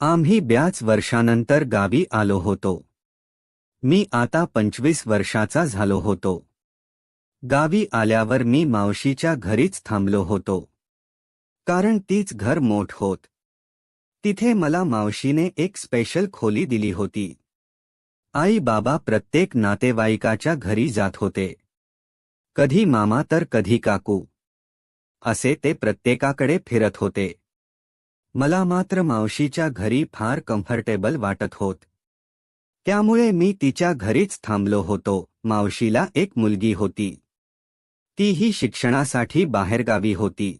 आम्ही बऱ्याच वर्षानंतर गावी आलो होतो. मी आता 25 वर्षाचा झालो होतो. गावी आल्यावर मी मावशीच्या घरीच थांबलो होतो. कारण तीच घर मोठ होत. तिथे मला मावशीने एक स्पेशल खोली दिली होती. आई बाबा प्रत्येक नातेवाईकाच्या घरी जात होते. कधी मामा तर कधी काकू. असे ते प्रत्येकाकडे फिरत होते. मला मात्र मावशीच्या घरी फार कम्फर्टेबल वाटत होत. त्यामुळे मी तिच्या घरीच थांबलो होतो. मावशीला एक मुलगी होती. तीही शिक्षणासाठी बाहेरगावी होती.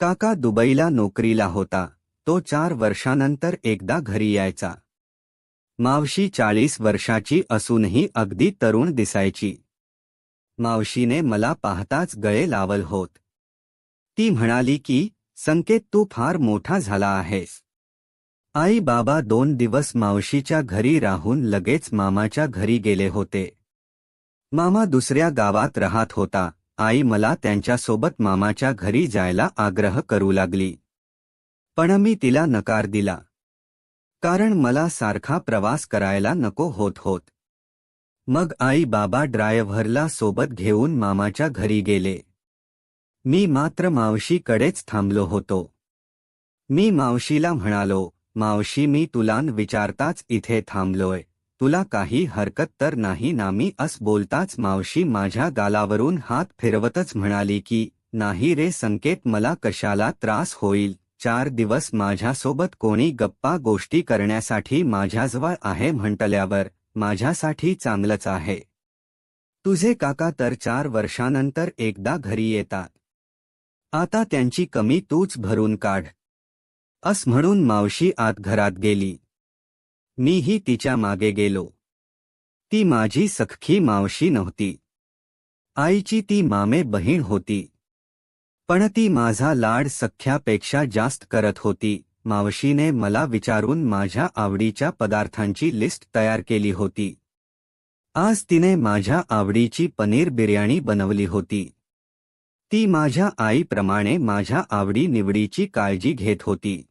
काका दुबईला नोकरीला होता. तो 4 वर्षानंतर एकदा घरी यायचा. मावशी 40 वर्षाची असूनही अगदी तरुण दिसायची. मावशीने मला पाहताच गळे लावल होत. ती म्हणाली की, संकेत तू फार मोठा झाला आहेस. आई बाबा 2 दिवस मावशीच्या घरी राहून लगेच मामाच्या घरी गेले होते. मामा दुसऱ्या गावात राहत होता. आई मला त्यांच्यासोबत मामाच्या घरी जायला आग्रह करू लागली. पण मी तिला नकार दिला. कारण मला सारखा प्रवास करायला नको होत. मग आई बाबा ड्रायव्हरला सोबत घेऊन मामाच्या घरी गेले. मी मात्र मावशीकडेच थांबलो होतो. मी मावशीला म्हणालो, मावशी मी तुला विचारताच इथे थांबलोय. तुला काही हरकत तर नाही ना? मी बोलताच मावशी माझ्या गालावरून हात फिरवतच म्हणाली की, नाही रे संकेत, मला कशाला त्रास होईल. 4 दिवस माझ्यासोबत कोणी गप्पा गोष्टी करण्यासाठी माझ्याजवळ आहे म्हटल्यावर माझ्यासाठी चांगलंच आहे. तुझे काका तर 4 वर्षानंतर एकदा घरी येतात. आता त्यांची कमी तूच भरून काढ. म्हणून मावशी आत घरात गेली. मीही तिच्या मागे गेलो. ती माझी सख्खी मावशी नव्हती. आईची ती मामे बहीण होती. पण ती माझा लाड सख्ख्यापेक्षा जास्त करत होती. मावशीने मला विचारून माझ्या आवडीच्या पदार्थांची लिस्ट तयार केली होती. आज तिने माझ्या आवडीची पनीर बिर्याणी बनवली होती. ती माझ्या आईप्रमाणे माझ्या आवडी-निवडीची काळजी घेत होती.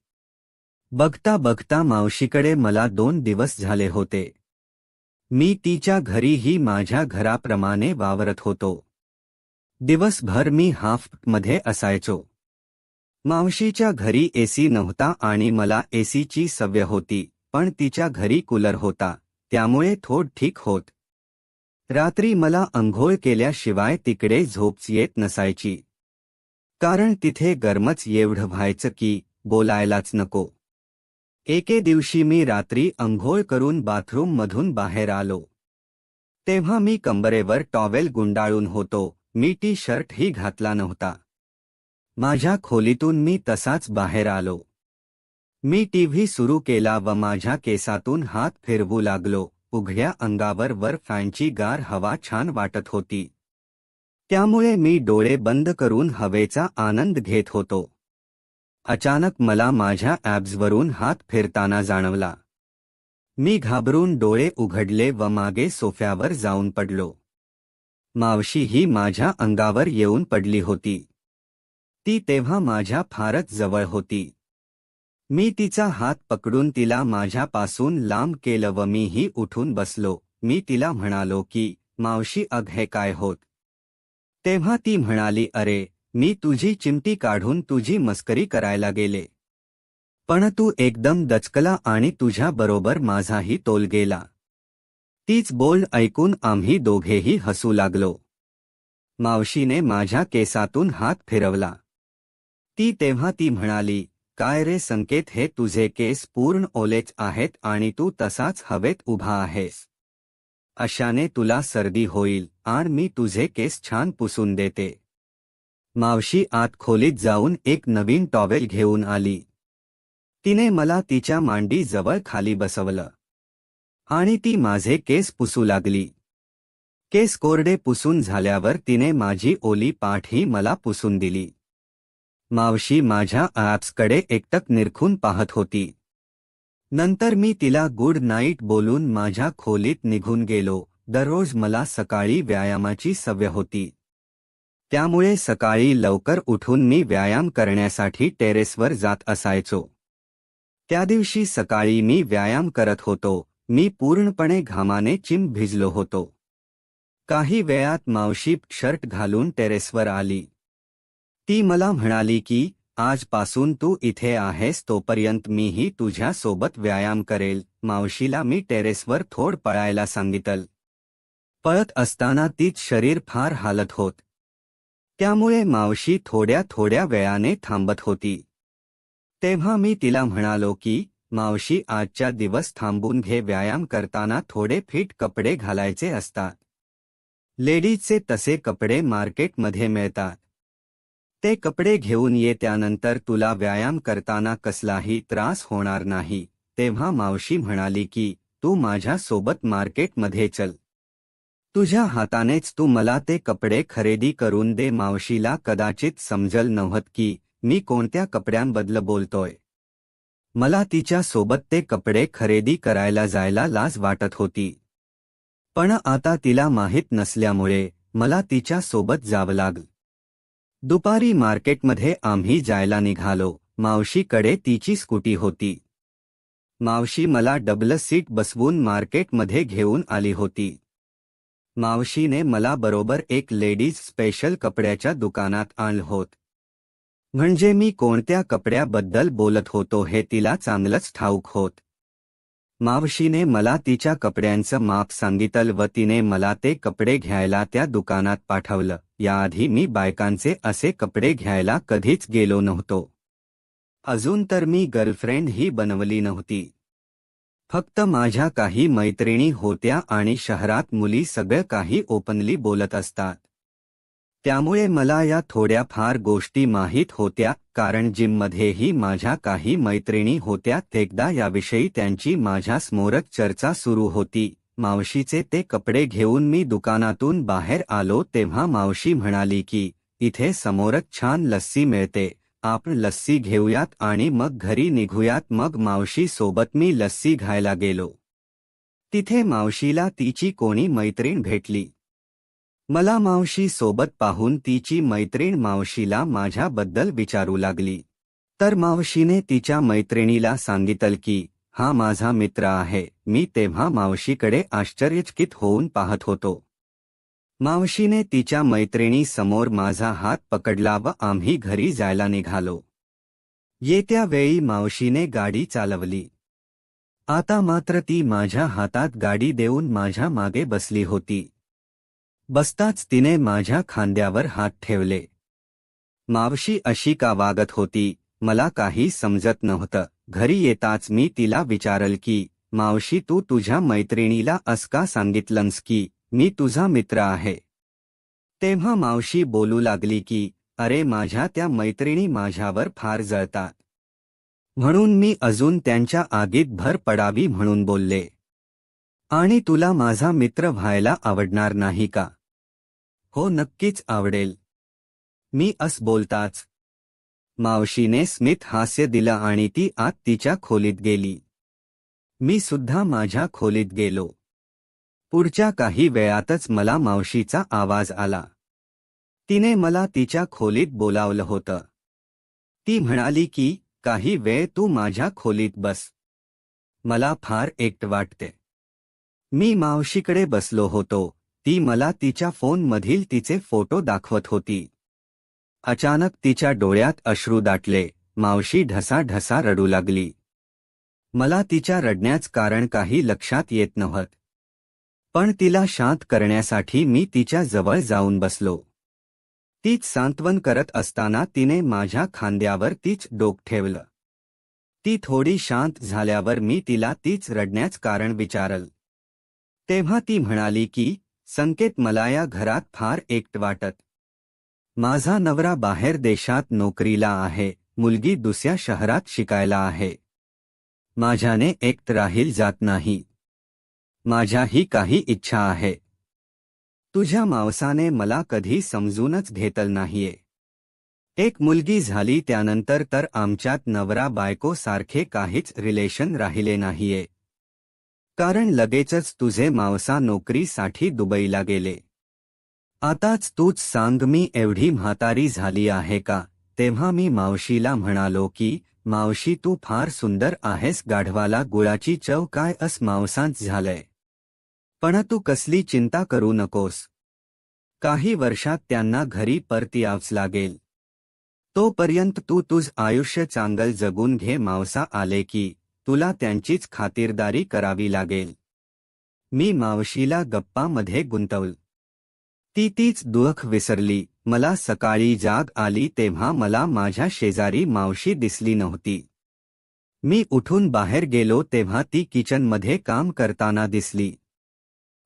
बघता बघता मावशीकडे मला 2 दिवस झाले होते. मी तिच्या घरीही माझ्या घराप्रमाणे वावरत होतो. दिवसभर मी हाफमध्ये असायचो. मावशीच्या घरी एसी नव्हता आणि मला एसीची सवय होती, पण तिच्या घरी कूलर होता, त्यामुळे थोडं ठीक होत. रात्री मला अंघोळ केल्याशिवाय तिकडे झोपच येत नसायची. कारण तिथे गरमच एवढं व्हायचं की बोलायलाच नको. एके दिवशी मी रात्री अंघोळ करून बाथरूममधून बाहेर आलो. तेव्हा मी कंबरेवर टॉवेल गुंडाळून होतो. मी टी-शर्टही घातला नव्हता. माझ्या खोलीतून मी तसाच बाहेर आलो. मी टीव्ही सुरू केला व माझ्या केसातून हात फिरवू लागलो. उघड्या अंगावर वर फॅनची गार हवा छान वाटत होती. त्यामुळे मी डोळे बंद करून हवेचा आनंद घेत होतो. अचानक मला माझ्या ॲब्सवरून हात फिरताना जाणवला. मी घाबरून डोळे उघडले व मागे सोफ्यावर जाऊन पडलो. मावशी ही माझ्या अंगावर येऊन पडली होती. ती तेव्हा माझ्या फारच जवळ होती. मी तिचा हात पकडून तिला माझ्यापासून लांब केलं व मीही उठून बसलो. मी तिला म्हणालो की, मावशी अग हे काय होत? तेव्हा ती म्हणाली, अरे, मी तुझी चिमटी काढून तुझी मस्करी करायला गेले. पण तू एकदम दचकला आणि तुझ्याबरोबर माझाही तोल गेला. तीच बोल ऐकून आम्ही दोघेही हसू लागलो. मावशीने माझ्या केसातून हात फिरवला. तेव्हा ती म्हणाली, काय रे संकेत, हे तुझे केस पूर्ण ओलेच आहेत आणि तू तसाच हवेत उभा आहेस. अशाने तुला सर्दी होईल आणि मी तुझे केस छान पुसून देते. मावशी आत खोलीत जाऊन एक नवीन टॉवेल घेऊन आली. तिने मला तिच्या मांडी जवळ खाली बसवलं आणि ती माझे केस पुसू लागली. केस कोरडे पुसून झाल्यावर तिने माझी ओली पाठही मला पुसून दिली. मावशी माझ्या ॲब्सकडे एकटक निरखून पाहत होती. नंतर मी तिला गुड नाईट बोलून माझ्या खोलीत निघून गेलो. दररोज मला सकाळी व्यायामाची सवय होती. त्यामुळे सकाळी लवकर उठून मी व्यायाम करण्यासाठी टेरेसवर जात असायचो. त्या दिवशी सकाळी मी व्यायाम करत होतो. मी पूर्णपणे घामाने चिंब भिजलो होतो. काही वेळात मावशी शर्ट घालून टेरेसवर आली. ती मला म्हणाली की आजपासून तू इथे आहेस तोपर्यंत मीही तुझ्या सोबत व्यायाम करेल. मावशीला मी टेरेसवर थोड पळायला सांगितलं. पळत असताना तीच शरीर फार हालत होत. त्यामुळे मावशी थोड्या थोड्या वेळाने थांबत होती. तेव्हा मी तिला म्हणालो की मावशी आजच्या दिवस थांबून घे, व्यायाम करताना थोडे फिट कपडे घालायचे असतात. लेडीजचे तसे कपडे मार्केटमध्ये मिळतात. ते कपडे घेऊन ये, त्यानंतर तुला व्यायाम करताना कसलाही त्रास होणार नाही. तेव्हा मावशी म्हणाली की तू माझ्या सोबत मार्केटमध्ये चल. तुझ्या हातानेच तू मला ते कपडे खरेदी करून दे. मावशीला कदाचित समजल नव्हत की मी कोणत्या कपड्यांबद्दल बोलतोय. मला तिच्या सोबत ते कपडे खरेदी करायला जायला लाज वाटत होती. पण आता तिला माहीत नसल्यामुळे मला तिच्या सोबत जावं लागलं. दुपारी मार्केटमध्ये आम्ही जायला निघालो. मावशीकडे तिची स्कूटी होती. मावशी मला डबल सीट बसवून मार्केटमध्ये घेऊन आली होती. मावशीने मला बरोबर एक लेडीज स्पेशल कपड्याच्या दुकानात आणलं होत. म्हणजे मी कोणत्या कपड्याबद्दल बोलत होतो हे तिला चांगलंच ठाऊक होत. मावशीने मला तिच्या कपड्यांचं माप सांगितलं व तिने मला ते कपडे घ्यायला त्या दुकानात पाठवलं. याआधी मी बायकांचे असे कपडे घ्यायला कधीच गेलो नव्हतो. अजून तर मी गर्लफ्रेंडही बनवली नव्हती. फक्त माझ्या काही मैत्रिणी होत्या आणि शहरात मुली सगळं काही ओपनली बोलत असतात. त्यामुळे मला या थोड्या फार गोष्टी माहीत होत्या, कारण जिममध्येही माझ्या काही मैत्रिणी होत्या. एकदा याविषयी त्यांची माझ्यासमोरच चर्चा सुरू होती. मावशीचे ते कपडे घेऊन मी दुकानातून बाहेर आलो तेव्हा मावशी म्हणाली की इथे समोरच छान लस्सी मिळते, आपण लस्सी घेऊयात आणि मग घरी निघूयात. मग मावशी सोबत मी लस्सी घ्यायला गेलो. तिथे मावशीला तिची कोणी मैत्रीण भेटली. मला मावशी सोबत पाहून तिची मैत्रीण मावशीला माझ्याबद्दल विचारू लागली. तर मावशीने तिच्या मैत्रिणीला सांगितलं की हा माझा मित्र आहे. मी तेव्हा मावशीकडे आश्चर्यचकित होऊन पाहत होतो. मावशीने तिच्या मैत्रिणी समोर माझा हात पकडला व आम्ही घरी जायला निघालो. येत्या वेळी मावशीने गाडी चालवली. आता मात्र ती माझ्या हातात गाडी देऊन माझ्या मागे बसली होती. बसताच तिने माझ्या खांद्यावर हात ठेवले. मावशी अशी का वागत होती मला काही समजत नव्हतं. घरी येताच मी तिला विचारलं की मावशी तू तुझ्या मैत्रिणीला असं का सांगितलंस की मी तुझा मित्र आहे. तेव्हा मावशी बोलू लागली की अरे माझ्या त्या मैत्रिणी माझ्यावर फार जळतात, म्हणून मी अजून त्यांच्या आगीत भर पडावी म्हणून बोलले. आणि तुला माझा मित्र व्हायला आवडणार नाही का? हो नक्कीच आवडेल. मी असं बोलताच मावशीने स्मित हास्य दिलं आणि ती आत तिच्या खोलीत गेली. मी सुद्धा माझ्या खोलीत गेलो. पुढच्या काही वेळातच मला मावशीचा आवाज आला. तिने मला तिच्या खोलीत बोलावलं होतं. ती म्हणाली की काही वेळ तू माझ्या खोलीत बस, मला फार एकटं वाटते. मी मावशीकडे बसलो होतो. ती मला तिच्या फोनमधील तिचे फोटो दाखवत होती. अचानक तिच्या डोळ्यात अश्रू दाटले. मावशी ढसाढसा रडू लागली. मला तिच्या रडण्याचं कारण काही लक्षात येत नव्हतं. पण तिला शांत करण्यासाठी मी तिच्या जवळ जाऊन बसलो. तीच सांत्वन करत असताना तिने माझ्या खांद्यावर तीच डोकं ठेवलं. ती थोडी शांत झाल्यावर मी तिला तीच रडण्याचं कारण विचारलं. तेव्हा ती म्हणाली की संकेत मला या घरात फार एकटं वाटत. माझा नवरा बाहेर देशात नोकरीला आहे, मुलगी दुसऱ्या शहरात शिकायला आहे. माझ्याने एकटं राहील जात नाही. माझ्याही काही इच्छा आहे. तुझ्या मावसाने मला कधी समजूनच घेतलं नाहीये. एक मुलगी झाली त्यानंतर तर आमच्यात नवरा बायको सारखे काहीच रिलेशन राहिले नाहीये. कारण लगेचच तुझे मावसा नोकरीसाठी दुबईला गेले. आताच तूच सांग मी एवढी म्हातारी झाली आहे का? तेव्हा मी मावशीला म्हणालो की मावशी तू फार सुंदर आहेस, गाढवाला गुळाची चव काय अस मांसांत झालंय. पण तू कसली चिंता करू नकोस. काही वर्षात त्यांना घरी परत यावंच लागेल. तोपर्यंत तू तुझ आयुष्य चांगल जगून घे. मावसा आले की तुला त्यांचीच खातिरदारी करावी लागेल. मी मावशीला गप्पामध्ये गुंतवलं. ती तीच दुःख विसरली. मला सकाळी जाग आली तेव्हा मला माझ्या शेजारी मावशी दिसली नव्हती. मी उठून बाहेर गेलो तेव्हा ती किचनमध्ये काम करताना दिसली.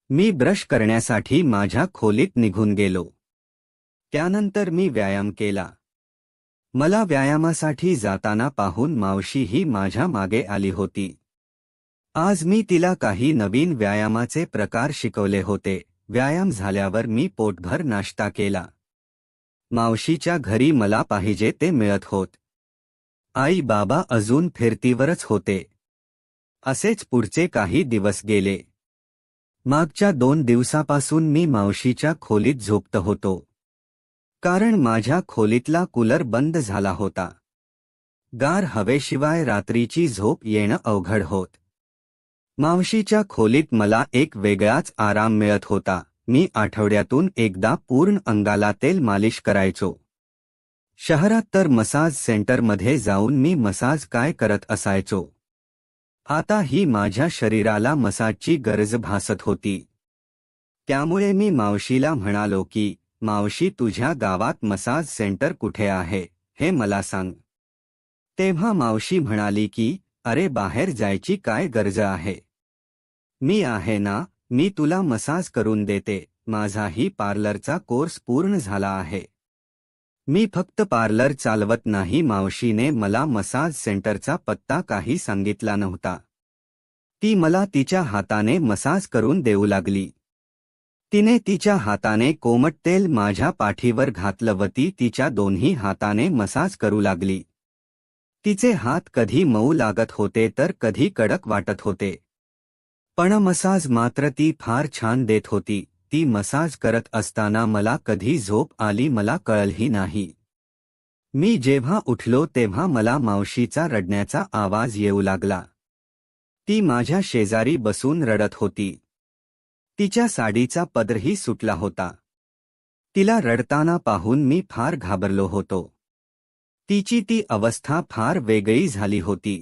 मी ब्रश करण्यासाठी माझ्या खोलीत निघून गेलो. त्यानंतर मी व्यायाम केला. मला व्यायामासाठी जाताना पाहून मावशीही माझ्या मागे आली होती. आज मी तिला काही नवीन व्यायामाचे प्रकार शिकवले होते. व्यायाम झाल्यावर मी पोटभर नाश्ता केला. मावशीच्या घरी मला पाहिजे ते मिळत होत. आई बाबा अजून फिरतीवरच होते. असेच पुढचे काही दिवस गेले. मागच्या 2 दिवसापासून मी मावशीच्या खोलीत झोपत होतो. कारण माझ्या खोलीतला कूलर बंद झाला होता. गार हवेशिवाय रात्रीची झोप येणं अवघड होत. मावशीच्या खोलीत मला एक वेगळाच आराम मिळत होता. मी आठवड्यातून एकदा पूर्ण अंगाला तेल मालिश करायचो. शहरात तर मसाज सेंटरमध्ये जाऊन मी मसाज काय करत असायचो. आता ही माझ्या शरीराला मसाजची गरज भासत होती. त्यामुळे मी मावशीला म्हणालो की मावशी तुझ्या गावात मसाज सेंटर कुठे आहे हे मला सांग. तेव्हा मावशी म्हणाली की अरे बाहेर जायची काय गरज आहे. मी आहे ना, मी तुला मसाज करून देते. माझाही पार्लरचा कोर्स पूर्ण झाला आहे. मी फक्त पार्लर चालवत नाही. मावशीने मला मसाज सेंटरचा पत्ता काही सांगितला नव्हता. ती मला तिच्या हाताने मसाज करून देऊ लागली. तिने तिच्या हाताने कोमट तेल माझ्या पाठीवर घातलं व ती तिच्या दोन्ही हाताने मसाज करू लागली. तिचे हात कधी मऊ लागत होते तर कधी कडक वाटत होते. पण मसाज मात्र ती फार छान देत होती. ती मसाज करत असताना मला कधी झोप आली मला कळलंही नाही. मी जेव्हा उठलो तेव्हा मला मावशीचा रडण्याचा आवाज येऊ लागला. ती माझ्या शेजारी बसून रडत होती. तिच्या साडीचा पदरही सुटला होता. तिला रडताना पाहून मी फार घाबरलो होतो. तिची ती अवस्था फार वेगळी झाली होती.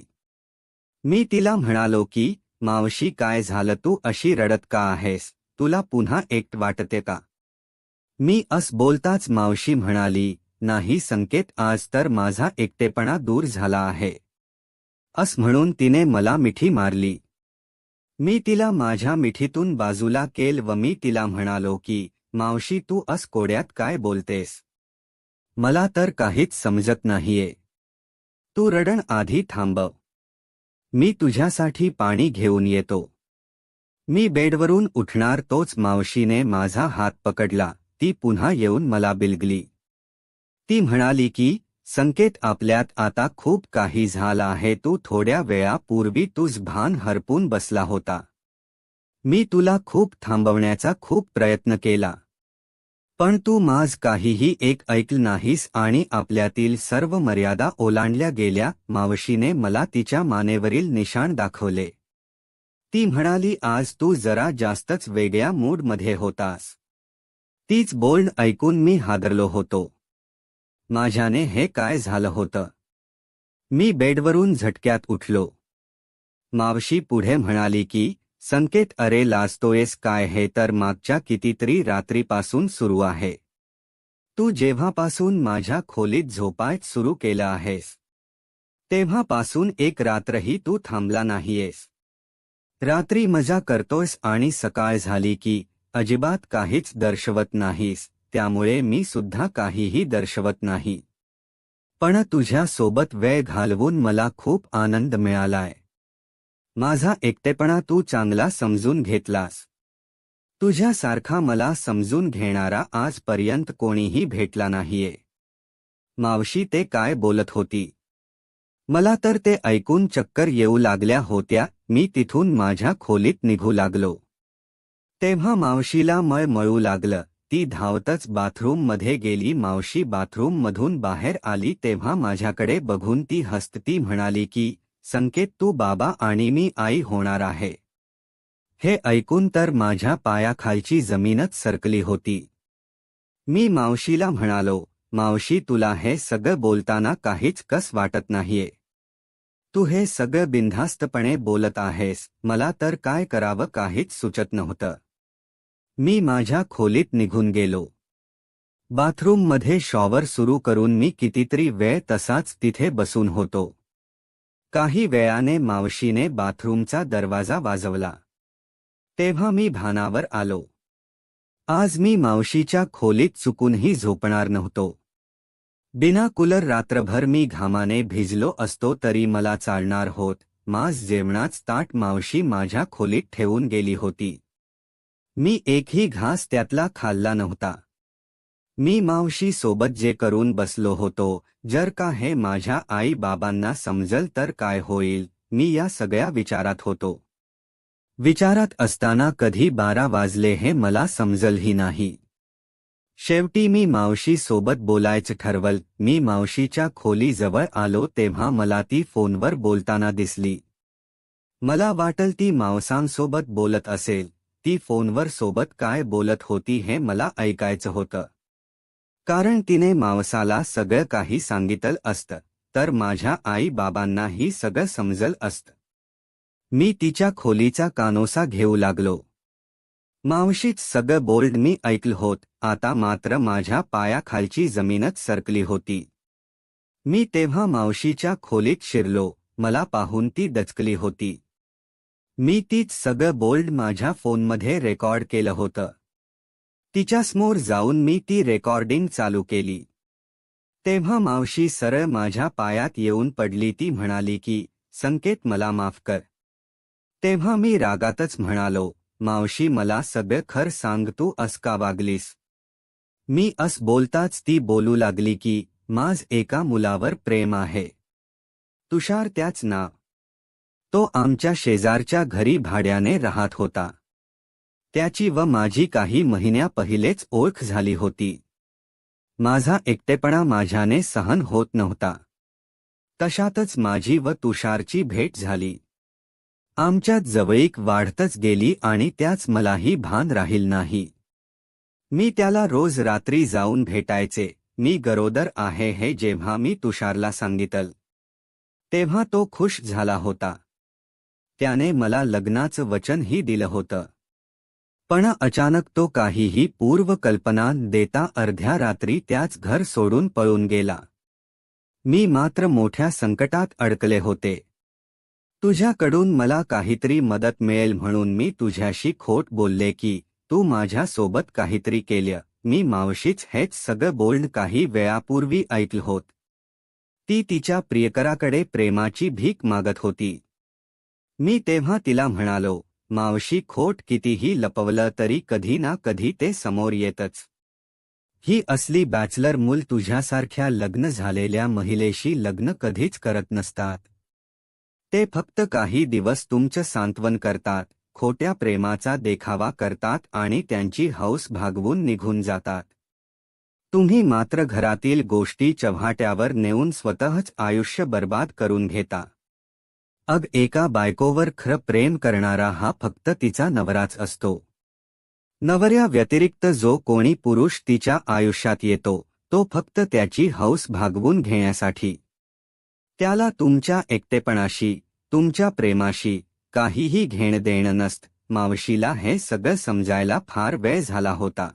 मी तिला म्हणालो की मावशी काय झालं, तू अशी रडत का आहेस, तुला पुन्हा एकटं वाटते का. मी असं बोलताच मावशी म्हणाली, नाही संकेत, आज तर माझा एकटेपणा दूर झाला आहे. असं म्हणून तिने मला मिठी मारली. मी तिला माझ्या मिठीतून बाजूला केलं व मी तिला म्हणालो की मावशी तू असं कोड्यात काय बोलतेस, मला तर काहीच समजत नाहीये. तू रडण आधी थांबव. मी तुझ्यासाठी पाणी घेऊन येतो. मी बेडवरून उठणार तोच मावशीने माझा हात पकडला. ती पुन्हा येऊन मला बिलगली. ती म्हणाली की संकेत, आपल्यात आता खूप काही झालं आहे. तू थोड्या वेळापूर्वी तुझ भान हरपून बसला होता. मी तुला खूप थांबवण्याचा खूप प्रयत्न केला. पण तू माझ काहीही एक ऐकलं नाहीस आणि आपल्यातील सर्व मर्यादा ओलांडल्या गेल्या. मावशीने मला तिच्या मानेवरील निशाण दाखवले. ती म्हणाली, आज तू जरा जास्तच वेगळ्या मूडमध्ये होतास. तीच बोलणं ऐकून मी हादरलो होतो. माझ्याने हे काय झालं होतं. मी बेडवरून झटक्यात उठलो. मावशी पुढे म्हणाली की संकेत, अरे लाजतोयस काय, हे तर मागच्या कितीतरी रात्रीपासून सुरू आहे. तू जेव्हापासून माझ्या खोलीत झोपायला सुरू केलं आहेस तेव्हापासून एक रात्रही तू थांबला नाहीयेस. रात्री मजा करतोयस आणि सकाळ झाली की अजिबात काहीच दर्शवत नाहीस. त्यामुळे मी सुद्धा काहीही दर्शवत नाही. पण तुझ्या सोबत वेळ घालवून मला खूप आनंद मिळालाय. माझा एकटेपणा तू चांगला समजून घेतलास. तुझ्यासारखा मला समजून घेणारा आजपर्यंत कोणीही भेटला नाहीये. मावशी ते काय बोलत होती. मला तर ते ऐकून चक्कर येऊ लागल्या होत्या. मी तिथून माझ्या खोलीत निघू लागलो. तेव्हा मावशीला मळमळू लागलं. ती धावतच बाथरूममध्ये गेली. मावशी बाथरूममधून बाहेर आली तेव्हा माझ्याकडे बघून ती हसती म्हणाली की, संकेत तू बाबा आणि मी आई होणार आहे. हे ऐकून तर माझ्या पायाखालची जमीनच सरकली होती. मी मावशीला म्हणालो, मावशी तुला हे सगळं बोलताना काहीच कस वाटत नाहीये? तू हे सगळं बिनधास्तपणे बोलत आहेस. मला तर काय करावं काहीच सुचत नव्हतं. मी माझ्या खोलीत निघून गेलो. बाथरूममध्ये शॉवर सुरू करून मी कितीतरी वेळ तसाच तिथे बसून होतो. काही वेळाने मावशीने बाथरूमचा दरवाजा वाजवला. तेव्हा मी भानावर आलो. आज मी मावशीच्या खोलीत चुकूनही झोपणार नव्हतो. बिना कूलर रात्रभर मी घामाने भिजलो असतो तरी मला चालणार होत. माझं जेवणाचं ताट मावशी माझ्या खोलीत ठेवून गेली होती. मी एकही घास त्यातला खाल्ला नव्हता. मी मावशी सोबत जे करून बसलो होतो, जर का हे माझ्या आई बाबांना समजल तर काय होईल, मी या सगळ्या विचारात होतो. विचारात असताना कधी 12 वाजले हे मला समजलही नाही. शेवटी मी मावशी सोबत बोलायचं ठरवलं. मी मावशीच्या खोलीजवळ आलो तेव्हा मला ती फोनवर बोलताना दिसली. मला वाटलं ती मावसांसोबत बोलत असेल. ती फोनवर सोबत काय बोलत होती हे मला ऐकायचं होतं. कारण तिने मावसाला सगळं काही सांगितलं असतं, तर माझ्या आई बाबांनाही सगळं समजलं असतं. मी तिच्या खोलीचा कानोसा घेऊ लागलो. मावशीच सगळं बोलणं मी ऐकलं होत. आता मात्र माझ्या पायाखालची जमीनच सरकली होती. मी तेव्हा मावशीच्या खोलीत शिरलो. मला पाहून ती दचकली होती. मी तीच सगळं बोलणं माझ्या फोनमध्ये रेकॉर्ड केलं होतं. तिच्यासमोर जाऊन मी ती रेकॉर्डिंग चालू केली. तेव्हा मावशी सरळ माझ्या पायात येऊन पडली. ती म्हणाली की, संकेत मला माफ कर. तेव्हा मी रागातच म्हणालो, मावशी मला सगळं खरं सांग, तू असं का वागलीस? मी असं बोलताच ती बोलू लागली की, माझं एका मुलावर प्रेम आहे. तुषार त्याच नाव. तो आमच्या शेजारच्या घरी भाड्याने राहत होता. त्याची व माझी काही महिन्या पहिलेच ओळख झाली होती. माझा एकटेपणा माझ्याने सहन होत नव्हता. तशातच माझी व तुषारची भेट झाली. आमच्यात जवळीक वाढतच गेली आणि त्याच मलाही भान राहील नाही. मी त्याला रोज रात्री जाऊन भेटायचे. मी गरोदर आहे हे जेव्हा मी तुषारला सांगितलं, तेव्हा तो खुश झाला होता. त्याने मला लग्नाचं वचनही दिलं होतं. पण अचानक तो काहीही पूर्वकल्पना न देता अर्ध्या रात्री त्याच घर सोडून पळून गेला. मी मात्र मोठ्या संकटात अडकले होते. तुझ्याकडून मला काहीतरी मदत मिळेल म्हणून मी तुझ्याशी खोट बोलले की तू माझ्या सोबत काहीतरी केलं. मी मावशीच हेच सगळं बोलणं काही वेळापूर्वी ऐकलं होत. ती तिच्या प्रियकराकडे प्रेमाची भीक मागत होती. मी तेव्हा तिला म्हणालो, मावशी खोट कितीही लपवलं तरी कधी ना कधी ते समोर येतच. ही असली बॅचलर मूल तुझ्यासारख्या लग्न झालेल्या महिलेशी लग्न कधीच करत नसतात. ते फक्त काही दिवस तुमचं सांत्वन करतात, खोट्या प्रेमाचा देखावा करतात आणि त्यांची हौस भागवून निघून जातात. तुम्ही मात्र घरातील गोष्टी चव्हाट्यावर नेऊन स्वतःच आयुष्य बर्बाद करून घेता. अग एका बायकोवर खरं प्रेम करणारा हा फक्त तिचा नवराच असतो. नवऱ्या व्यतिरिक्त जो कोणी पुरुष तिच्या आयुष्यात येतो, तो फक्त त्याची हौस भागवून घेण्यासाठी. त्याला तुमच्या एकटेपणाशी, तुमच्या प्रेमाशी काहीही घेणं देणं नसतं. मावशीला हे सगळं समजायला फार वेळ झाला होता.